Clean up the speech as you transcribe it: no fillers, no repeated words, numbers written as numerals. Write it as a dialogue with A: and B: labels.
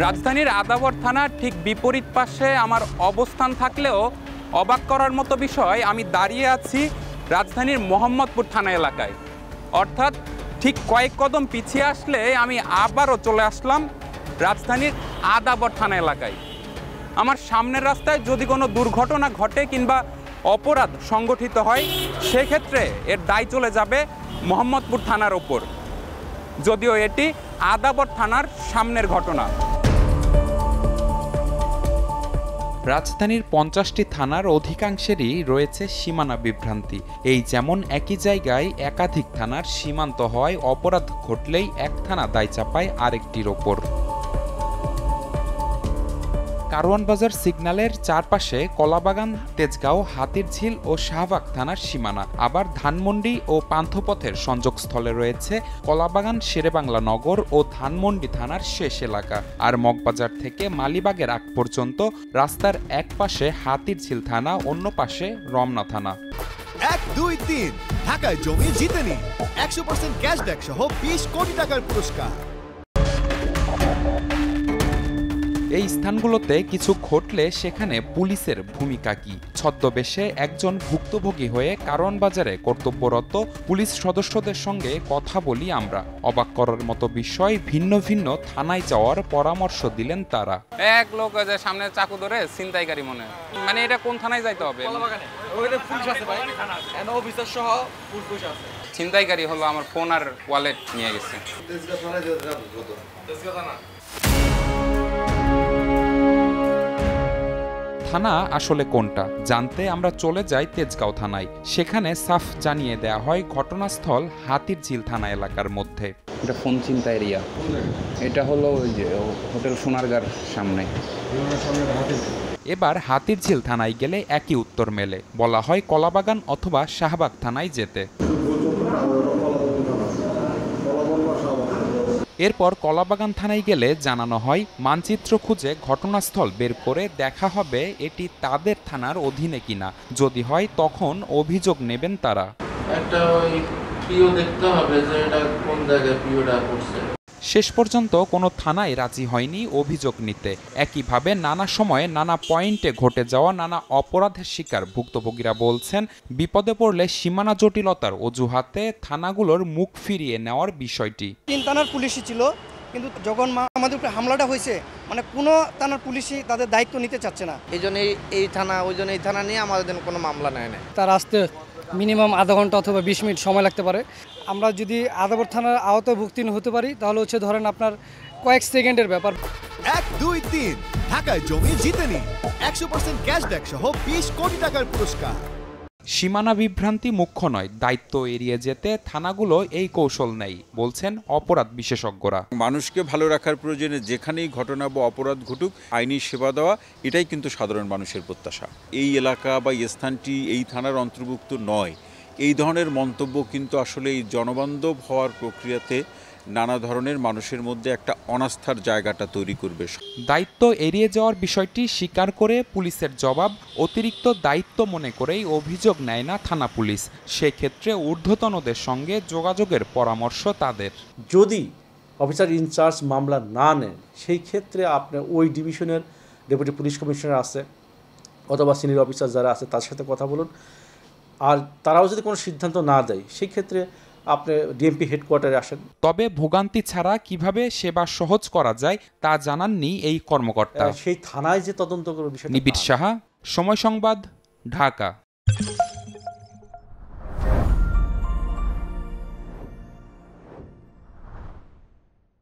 A: রাজধানীর আদাবর থানার ঠিক বিপরীত পাশে আমার অবস্থান থাকলেও অবাক করার মতো বিষয়, আমি দাঁড়িয়ে আছি রাজধানীর মোহাম্মদপুর থানা এলাকায়। অর্থাৎ ঠিক কয়েক কদম পিছিয়ে আসলে আমি আবারও চলে আসলাম রাজধানীর আদাবর থানা এলাকায়। আমার সামনের রাস্তায় যদি কোনো দুর্ঘটনা ঘটে কিংবা অপরাধ সংগঠিত হয়, সেক্ষেত্রে এর দায় চলে যাবে মোহাম্মদপুর থানার ওপর, যদিও এটি আদাবর থানার সামনের ঘটনা। রাজধানীর 50টি থানার অধিকাংশেরই রয়েছে সীমানা বিভ্রান্তি। এই যেমন একই জায়গায় একাধিক থানার সীমান্ত হওয়ায় অপরাধ ঘটলেই এক থানা দায় চাপায় আরেকটির ওপর। কারওয়ান বাজার সিগন্যালের চারপাশে কলাবাগান, তেজগাঁও, হাতিরঝিল ও শাহবাগ থানার সীমানা। আবার ধানমন্ডি ও পান্থপথের সংযোগস্থলে রয়েছে কলাবাগান, শেরেবাংলা নগর ও ধানমন্ডি থানার শেষ এলাকা। আর মগবাজার থেকে মালিবাগের আগ পর্যন্ত রাস্তার এক পাশে হাতিরঝিল থানা, অন্য পাশে রমনা থানা।
B: 1, 2, 3 ঢাকায় জমি জিতে নিন 100% ক্যাশব্যাক সহ 20 কোটি টাকার পুরস্কার।
A: এই স্থানগুলোতে কিছু ঘটলে সেখানে পুলিশের ভূমিকা কি? ছদ্মবেশে একজন ভুক্তভোগী হয়ে কারওয়ান বাজারে কর্তব্যরত পুলিশ সদস্যদের সঙ্গে কথা বলি আমরা। অবাক করার মতো বিষয়, ভিন্ন ভিন্ন থানায় যাওয়ার পরামর্শ দিলেন তারা। এক লোক সামনে চাকু ধরে ছিনতাইকারী মনে হয়, মানে এটা কোন থানায় যাইতে হবে? ছিনতাইকারী হলো আমার ফোন আর ওয়ালেট নিয়ে গেছে। থানা আসলে কোনটা জানতে আমরা চলে যাই তেজগাঁও থানায়। সেখানে সাফ জানিয়ে দেয়া হয় ঘটনাস্থল হাতিরঝিল থানা এলাকার মধ্যে।
C: এটা ফোন চিন্তা এরিয়া, এটা হলো ওই যে হোটেল সোনারগাঁর সামনে।
A: এবার হাতিরঝিল থানায় গেলে একই উত্তর মেলে, বলা হয় কলাবাগান অথবা শাহবাগ থানায় যেতে। এরপর কলাবাগান থানায় গেলে জানানো হয় মানচিত্র খুঁজে ঘটনাস্থল বের করে দেখা হবে এটি তাদের থানার অধীনে কিনা। যদি হয় তখন অভিযোগ নেবেন তারা।
D: একটা ওই পিও দেখতে হবে যে এটা কোন জায়গায় পিওটা পড়ছে।
A: শেষ পর্যন্ত কোনো থানায় রাজি হয়নি অভিযোগ নিতে। একইভাবে নানা সময়ে নানা পয়েন্টে ঘটে যাওয়া নানা অপরাধের শিকার ভুক্তভোগীরা বলছেন, বিপদে পড়লে সীমানা জটিলতার অজুহাতে থানাগুলোর মুখ ফিরিয়ে নেওয়ার বিষয়টি।
E: 3 থানার পুলিশই ছিল, কিন্তু যখন আমাদের উপরে হামলাটা হয়েছে, মানে কোনো থানার পুলিশই তাদের দায়িত্ব নিতে চাচ্ছে না।
F: এই জন্য এই থানা ওই জন্য এই থানা নিয়ে আমাদের কোনো মামলা নেয় না।
E: তার আসতে মিনিমাম আধা ঘন্টা অথবা 20 মিনিট সময় লাগতে পারে। আমরা যদি আদাবর থানার আওতায় ভুক্তভোগী হতে পারি তাহলে ধরেন আপনার কয়েক সেকেন্ডের ব্যাপার।
B: 1, 2, 3 ঢাকায় জমি জিতে নিন 100% ক্যাশব্যাক সহ 20 কোটি টাকার পুরস্কার।
A: সীমানা বিভ্রান্তি মুখ্য নয়, দায়িত্ব এড়িয়ে যেতে থানাগুলো এই কৌশল নেই বলছেন অপরাধ বিশেষজ্ঞরা।
G: মানুষকে ভালো রাখার প্রয়োজনে যেখানেই ঘটনা বা অপরাধ ঘটুক আইনি সেবা দেওয়া, এটাই কিন্তু সাধারণ মানুষের প্রত্যাশা। এই এলাকা বা এই স্থানটি এই থানার অন্তর্ভুক্ত নয়, এই ধরনের মন্তব্য কিন্তু আসলে এই জনবান্ধব হওয়ার প্রক্রিয়াতে নানা ধরনের মানুষের মধ্যে একটা অনাস্থার জায়গাটা তৈরি করবে।
A: দায়িত্ব এড়িয়ে যাওয়ার বিষয়টি স্বীকার করে পুলিশের জবাব, অতিরিক্ত দায়িত্ব মনে করেই অভিযোগ নেয় না থানা পুলিশ। সেক্ষেত্রে ঊর্ধ্বতনদের সঙ্গে যোগাযোগের পরামর্শ তাদের।
H: যদি অফিসার ইনচার্জ মামলা না নেন, সেই ক্ষেত্রে আপনার ওই ডিভিশনের ডেপুটি পুলিশ কমিশনার আছে অথবা সিনিয়র অফিসার যারা আছে তার সাথে কথা বলুন। আর তারাও যদি কোনো সিদ্ধান্ত না দেয়, সেই ক্ষেত্রে আপনি ডিএমপি হেডকোয়ার্টারে আসেন।
A: তবে ভোগান্তি ছাড়া কিভাবে সেবা সহজ করা যায় তা জানাননি এই কর্মকর্তা।
H: সেই থানায় যে তদন্ত করার বিষয়।
A: নিবিড় সাহা, সময় সংবাদ, ঢাকা।